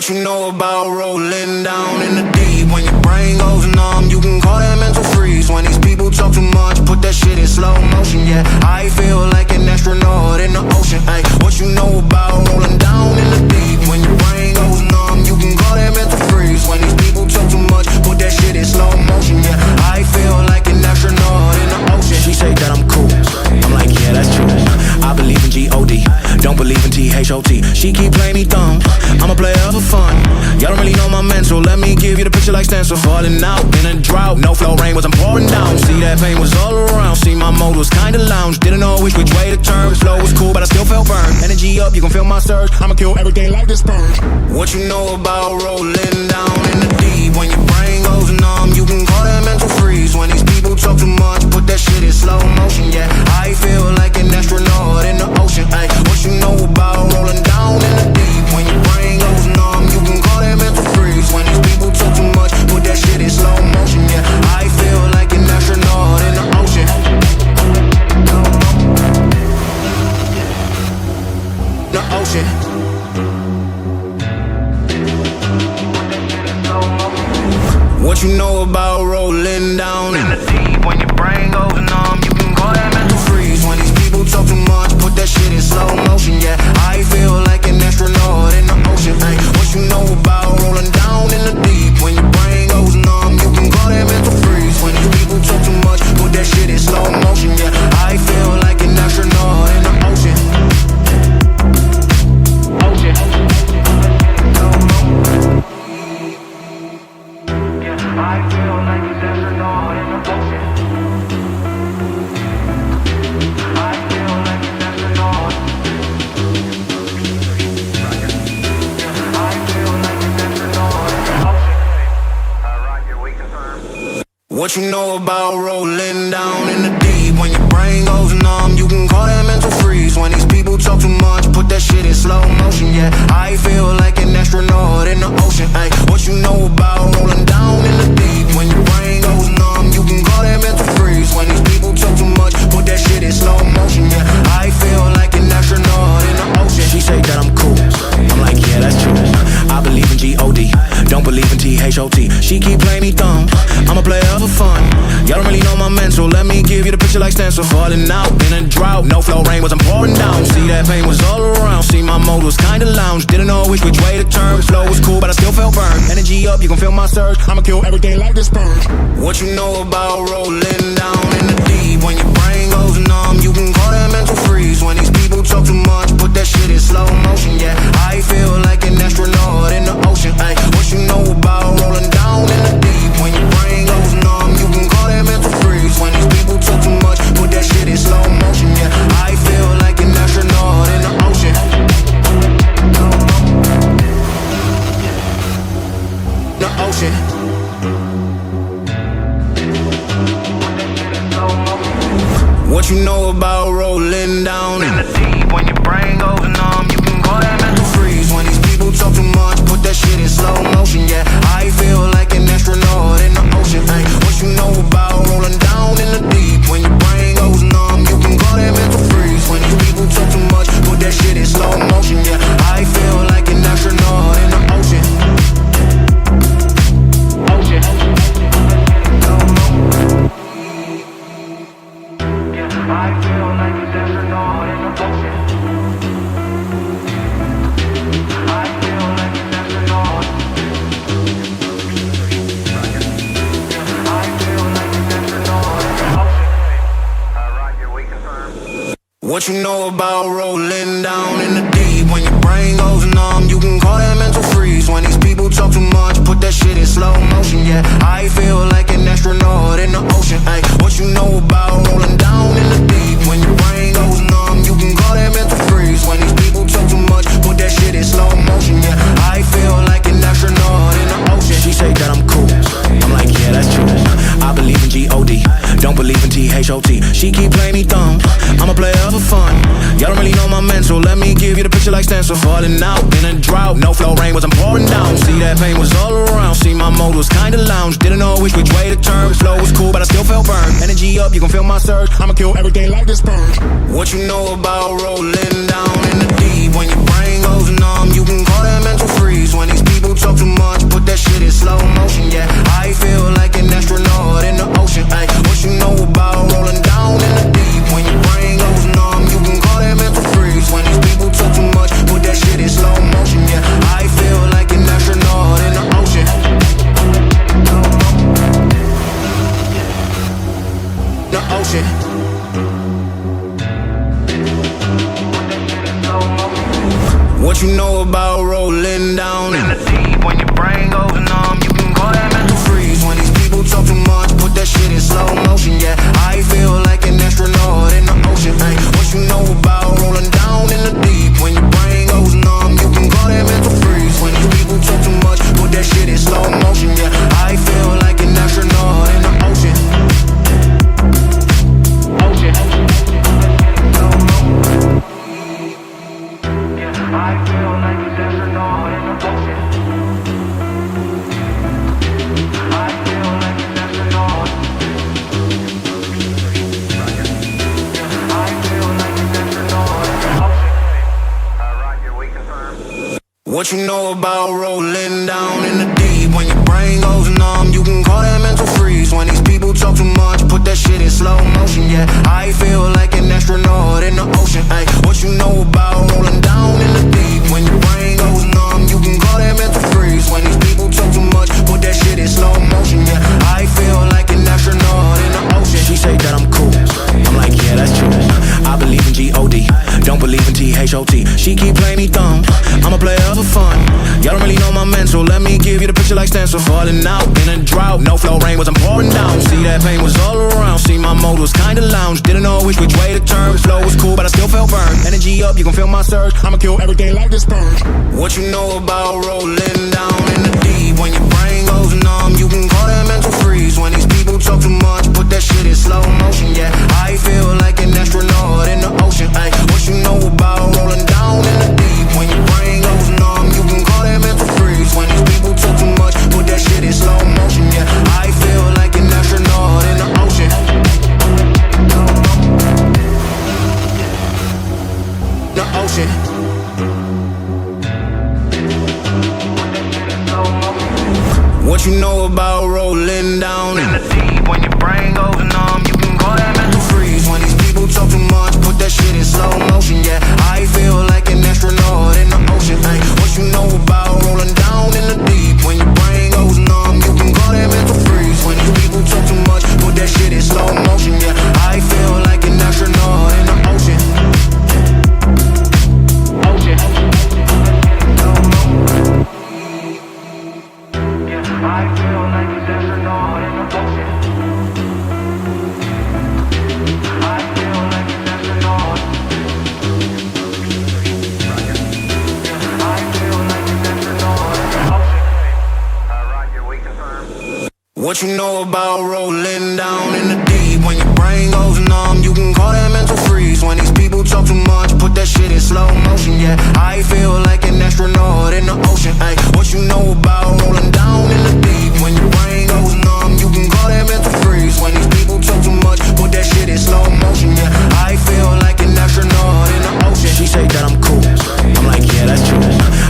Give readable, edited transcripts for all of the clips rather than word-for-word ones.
What you know about rolling down in the deep? When your brain goes numb, you can call that mental freeze. When these people talk too much, put that shit in slow motion. Yeah, I feel like an astronaut in the ocean. Ay, what you know about rolling down in the deep? When your brain goes numb, you can call that mental freeze. When these people talk too much, put that shit in slow motion. Yeah, I feel like an astronaut in the ocean. She say that I'm cool, I'm like, yeah, that's true. I believe in G-O-D, don't believe in T-H-O-T. She keep playing me dumb, I'm a player for fun. Y'all don't really know my mental, let me give you the picture like stencil. Falling out in a drought, no flow, rain wasn't pouring down. See that pain was all around, see my mode was kinda lounge. Didn't know which way to turn, flow was cool but I still felt burned. Energy up, you can feel my surge, I'ma kill everything like this purge. What you know about rolling down in the deep? When your brain goes numb, you can call that mental freeze. When these people talk too much, put that shit in slow motion. Yeah, I feel like an astronaut in the ocean. Ay, what you know about rolling down in the deep? When your brain goes numb, you can call that mental freeze. When these people talk too much, put that shit in slow motion. Yeah, I feel like an astronaut in the ocean. The ocean. What you know about rolling down in the deep? When your brain goes numb, you can call that mental freeze. When these people talk too much, put that shit in slow motion. Yeah, I feel like an astronaut in the ocean. Ay, what you know about rolling down in the deep? When your brain goes numb, you can call that mental freeze. When these people talk too much, put that shit in slow motion. Yeah, I feel like an astronaut in the ocean. Ocean. I feel like an astronaut in the ocean. I feel like an astronaut. I feel like an astronaut in the ocean. Roger, we confirm. What you know about rolling down in the deep? When your brain goes numb, you can call that mental freeze. When these people talk too much, put that shit in slow motion. Yeah, I feel like an astronaut in the ocean. Ay, what you know about rolling down in the deep? When your brain goes numb, you can call that mental freeze. When these people talk too much, put that shit in slow motion. Yeah, I feel like an astronaut in the ocean. She say that I'm cool, I'm like, yeah, that's true. I believe in G-O-D, don't believe in T-H-O-T. She keep playing me dumb, I'm a player for fun. Y'all don't really know my mental, let me give you the picture like stencil. Falling out in a drought, no flow, rain wasn't pouring down. See that pain was all around, see my mode was kinda lounge. Didn't know which way to turn, flow was cool but I still felt burned. Energy up, you can feel my surge, I'ma kill everything like this purge. What you know about rolling down in the deep? When your brain goes numb, you can call that mental freeze. When these people talk too much, put that shit in slow motion. Yeah, I feel like an astronaut in the ocean. Ay, what you know about rolling down in the deep? When your brain goes numb, you can call that mental freeze. When these people talk too much, put that shit in slow motion. Yeah, I feel like an astronaut in the ocean. The ocean. What you know about rolling down in the deep? When your brain goes numb, you can call that mental freeze. When these people talk too much, put that shit in slow motion. Yeah, I feel like an astronaut in the ocean. Ay, what you know about rolling down in the deep? When your brain goes numb, you can call that mental freeze. When these people talk too much, put that shit in slow motion. Yeah, I feel like an astronaut in the ocean. Ocean. I feel like an astronaut in the ocean. I feel like an astronaut. I feel like an astronaut in the ocean. Roger, we confirm. What you know about rolling down in the deep? When your brain goes numb, you can call that mental freeze. When these people talk too much, put that shit in slow motion. Yeah, I feel like an astronaut in the ocean. Ay, what you know about rolling down in the deep? When your brain goes numb, you can call that mental freeze. When these people talk too much, put that shit in slow motion. Yeah, I feel like an astronaut in the ocean. She say that I'm cool, I'm like, yeah, that's true. I believe in G-O-D, don't believe in T-H-O-T. She keep playing me dumb, I'm a player for fun. Y'all don't really really know my mental. Let me give you the picture like stencil. Falling out in a drought, no flow, rain wasn't pouring down. See that pain was all around. See my mode was kinda lounge. Didn't know which way to turn. Flow was cool, but I still felt burned. Energy up, you can feel my surge. I'ma kill everything like this purge. What you know about rolling down in the deep? When your brain goes numb, you can call that mental freeze. When these people talk too much, put that shit in slow motion. Yeah, I feel like an astronaut in the ocean. Ay, what you know about rolling down in the deep? When your brain goes numb, you can call that mental freeze. When these people talk too much, put that shit in slow motion. Yeah, I feel like an astronaut in the ocean. The ocean. What you know about rolling down in the deep? When your brain goes numb, you can call that mental freeze. When these people talk too much, put that shit in slow motion. Yeah, I feel like an astronaut in the ocean. Ay, what you know about rolling down in the deep? When your brain goes numb, you can call that mental freeze. When these people talk too much, put that shit in slow motion. Yeah, I feel like an astronaut in the ocean. Ocean. I feel like an astronaut in the ocean. I feel like an astronaut. I feel like an astronaut in the ocean. Roger, we confirm. What you know about rolling down in the deep? When your brain goes numb, you can call that mental freeze. When these people talk too much, put that shit in slow motion. Yeah, I feel like an astronaut in the ocean. Ay, what you know about rolling down in the deep? When your brain goes numb, you can call that mental freeze. When these people talk too much, put that shit in slow motion. Yeah, I feel like an astronaut in the ocean. She say that I'm cool. I'm like, yeah, that's true. I believe in G-O-D, don't believe in T-H-O-T. She keep playing me dumb, I'm a player for fun. Y'all don't really know my mental. Let me give you the picture like stencil. Falling out in a drought, no flow, rain wasn't pouring down. See that pain was all around. See my mode was kinda lounge. Didn't know which way to turn. Flow was cool, but I still felt burned. Energy up, you can feel my surge. I'ma kill everything like this purge. What you know about rolling down in the deep? When your brain goes numb, you can call that mental freeze. When these people talk too much, put that shit in slow motion. Yeah, I feel like an astronaut in the ocean. Ay, what you know about rolling down in the deep? When your brain goes numb, you can call that mental freeze. When these people talk too much, put that shit in slow motion. Yeah, I feel like an astronaut in the ocean. The ocean. What you know about rolling down in the deep? When your brain goes numb, you can call that mental freeze. When these people talk too much, put that shit in slow motion. Yeah, I feel like an astronaut in the ocean. Ay, what you know about rolling down in the deep? When your brain goes numb, you can call that mental freeze. When these people talk too much, put that shit in slow motion. Yeah, I feel like an astronaut in the ocean. Ocean. I feel like an astronaut in the ocean. I feel like an astronaut. I feel like an astronaut in the ocean. Roger, we confirm. What you know about rolling down in the deep? When your brain goes numb, you can call that mental freeze. When these people talk too much, put that shit in slow motion. Yeah, I feel like an astronaut in the ocean. Ay, what you know about rolling down in the deep? When your brain goes numb, you can call that mental freeze. When these people talk too much, put that shit in slow motion. Yeah, I feel like an astronaut in the ocean. She say that I'm cool. I'm like, yeah, that's true.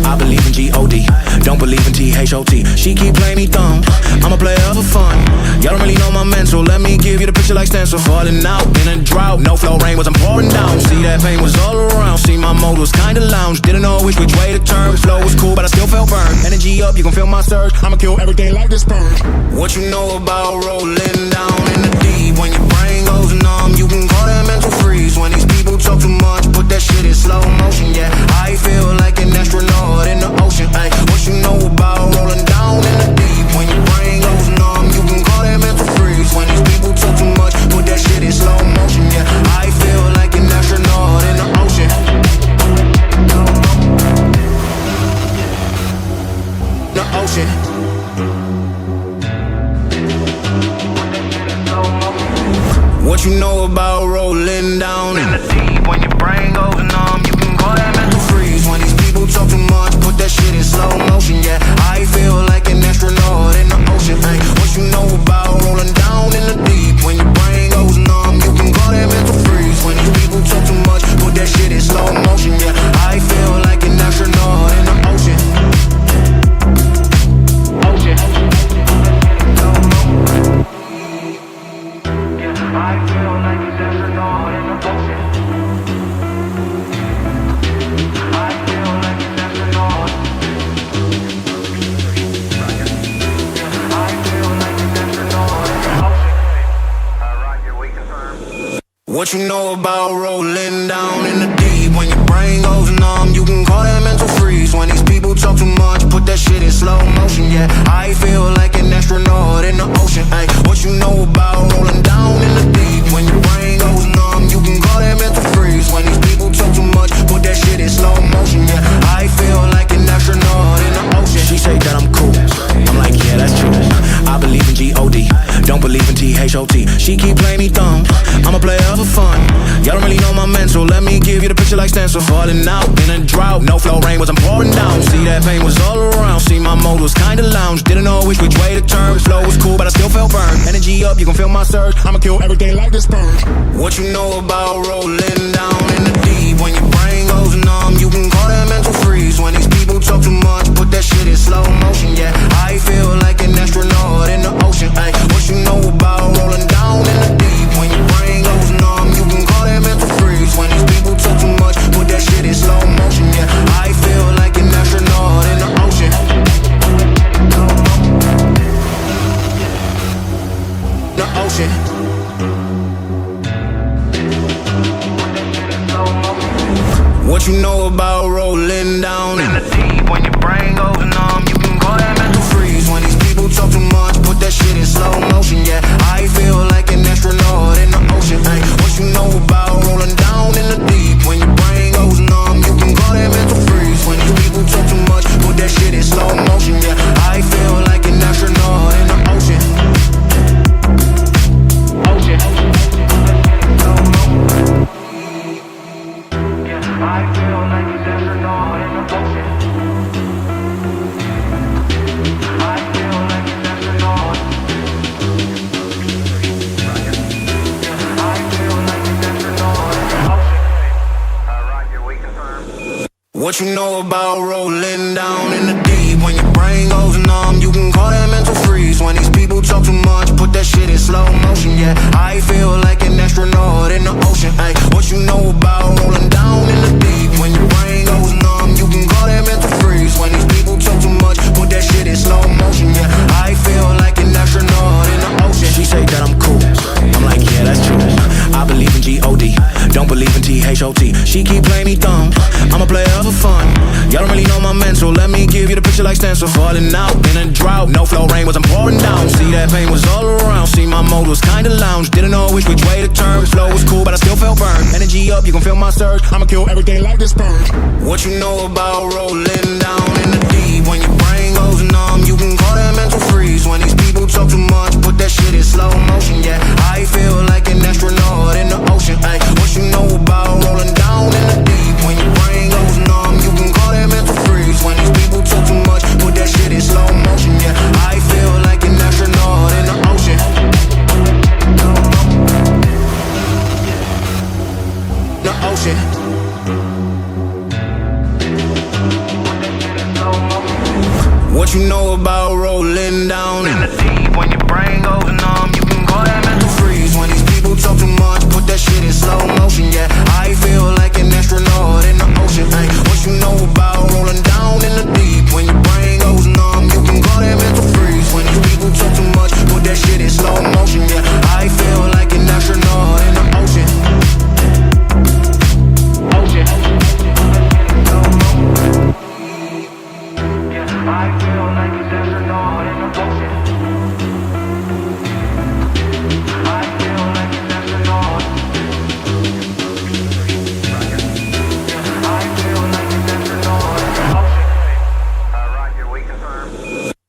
I believe in G-O-D, don't believe in T-H-O-T. She keep playing me dumb, I'm a player for fun. Y'all don't really know my mental. Let me give you the picture like stencil. Falling out in a drought, no flow, rain wasn't pouring down. See that pain was all around. See my mode was kinda lounge. Didn't know which way to turn. Flow was cool, but I still felt burned. Energy up, you can feel my surge. I'ma kill everything like this purge. What you know about rolling down in the deep? When your brain goes numb, you can call that mental freeze. When these people talk too much, put that shit in slow motion. Yeah, I feel like an astronaut in the ocean. Ay, what you know about rolling down in the deep? When your brain goes numb, you can call that mental freeze. When these people talk too much, put that shit in slow motion. Yeah, I feel like an astronaut in the ocean. The ocean. What you know about rolling down in the deep? When your brain goes numb, What you know about rolling down in the deep? When your brain goes numb, you can call that mental freeze. When these people talk too much, put that shit in slow motion. Yeah, I feel like an astronaut in the ocean. Ay, what you know about rolling down in the deep? When your brain goes numb, you can call that mental freeze. When these people talk too much, put that shit in slow motion. Yeah, I feel like an astronaut in the ocean. She say that I'm cool, I'm like, yeah, that's true. I believe in G-O-D, don't believe in T-H-O-T. She keep playing me dumb, I'm a player for fun. Y'all don't really know my mental, let me give you the picture like stencil. Falling out in a drought, no flow rain was I'm pouring down. See that pain was all around, see my mode was kinda lounge. Didn't know which way to turn, flow was cool but I still felt burned. Energy up, you can feel my surge, I'ma kill everything like this purge. What you know about rolling down in the deep? When your brain goes numb, you can call that mental freeze. When these people talk too much, put that shit in slow motion. Yeah, I feel like an astronaut in the ocean. Ay, what you know about rolling down in the deep? When your brain goes numb, you can call that mental freeze. When these people talk too much, put that shit in slow motion. Yeah, I feel like an astronaut in the ocean. The ocean. What you know about rolling down in the deep? When your brain goes numb, you can call that mental freeze. When these people talk too much, put that shit in slow motion. Yeah, I feel like an astronaut in the ocean. Ay, what you know about rolling down in the deep? When your brain goes numb, you can call that mental freeze. When these people talk too much, put that shit in slow motion. Yeah, I feel like an astronaut in the ocean. Ocean. I feel like an astronaut in the ocean. I feel like an astronaut. I feel like an astronaut in the ocean. Roger, we confirm. What you know about rolling down in the deep? When your brain goes numb, you can call that mental freeze. When these people talk too much, put that shit in slow motion. Yeah, I feel like an astronaut in the ocean. Ay, what you know about rolling down in the deep? When your brain goes numb, you can call that mental freeze. When these people talk too much, put that shit in slow motion. Yeah, I feel like an astronaut in the ocean. She say that I'm cool, I'm like, yeah, that's true. I believe in G-O-D, don't believe in T-H-O-T. She keep playing me dumb, I'm a player for fun. Y'all don't really know my mental, let me give you the picture like stencil. Falling out in a drought, no flow rain was I'm pouring down. See that pain was all around, see my mode was kinda lounge. Didn't know which way to turn, flow was cool but I still felt burned. Energy up, you can feel my surge, I'ma kill everything like this purge. What you know about rolling down in the deep? When your brain goes numb, you can call that mental freeze. When these people talk too much, put that shit in slow motion. Yeah, I feel like an astronaut in the ocean. Ay, what you know about rolling down in the deep? When your brain goes numb, you can call that mental freeze. When these people talk too much, put that shit in slow motion. Yeah, I feel like an astronaut in the ocean. The ocean. What you know about rolling down in the deep? When your brain goes numb, you can call that mental freeze. When these people talk too much, put that shit in slow motion. Yeah, I feel like an astronaut in the ocean. Ay, what you know about rolling down in the deep? When your brain goes numb, you can call that mental freeze. When these people talk too much, put that shit in slow motion. Yeah, I feel like an astronaut in the ocean. Ocean. I feel like an astronaut in the ocean. I feel like an astronaut. I feel like an astronaut in the ocean. Roger, we confirm.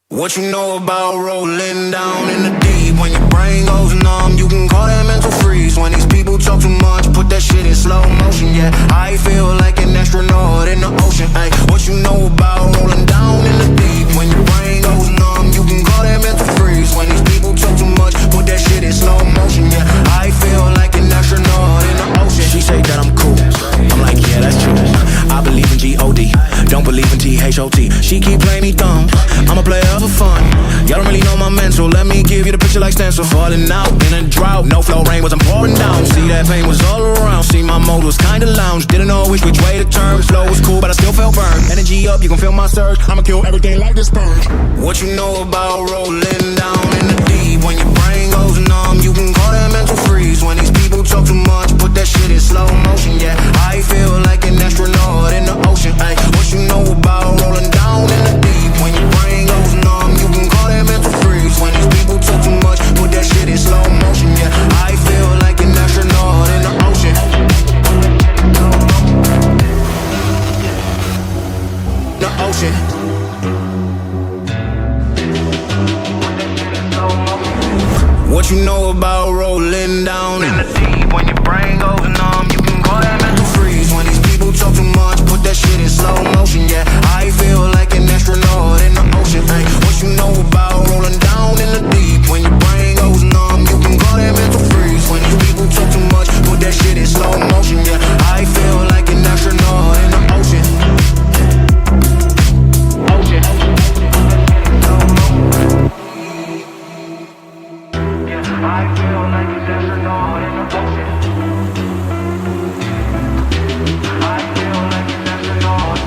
What you know about rolling down in the deep? When your brain goes numb, you can call that mental freeze. When these people talk too much, put that shit in slow motion. Yeah, I feel like an astronaut in the ocean. Ay, what you know about rolling down in the deep? When your brain goes numb, you can call that mental freeze. When these people talk too much, put that shit in slow motion. Yeah, I feel like an astronaut in the ocean. She say that I'm cool, I'm like, yeah, that's true. I believe in G-O-D, don't believe in T-H-O-T. She keep playing me dumb, I'm a player for fun. Y'all don't really know my mental, let me give you the picture like stencil. Falling out in a drought, no flow rain was I'm pouring down. See that pain was all around, see my mode was kinda lounge. Didn't know which way to turn, flow was cool but I still felt burned. Energy up, you can feel my surge, I'ma kill everything like this purge. What you know about rolling down in the deep? When your brain goes numb, you can call that mental freeze. When these people talk too much, yeah. I feel like an astronaut in the ocean, ay. What you know about rolling down in the deep? When your brain goes numb, you can call that mental freeze. When these people talk too much, put that shit in slow motion, yeah. I feel like an astronaut in the ocean. The ocean. What you know about rolling down in the deep? When your brain goes numb, you can call that mental freeze. When these people talk too much, put that shit in slow motion, yeah. I feel like an astronaut in the ocean, ay. What you know about rolling down in the deep? When your brain goes numb, you can call that mental freeze. When these people talk too much, put that shit in slow motion, yeah. I feel like an astronaut in the ocean. Ocean. I feel like an astronaut in the ocean. I feel like an astronaut.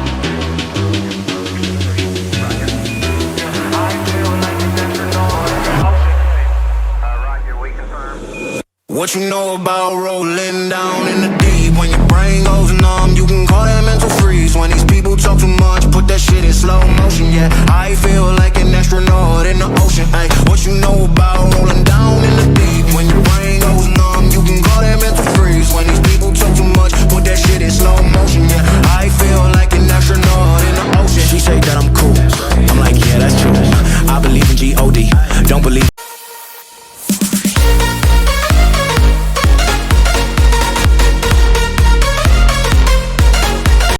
I feel like an astronaut in the ocean. Roger, we confirm. What you know about rolling down in the deep? When your brain goes numb, you can call that mental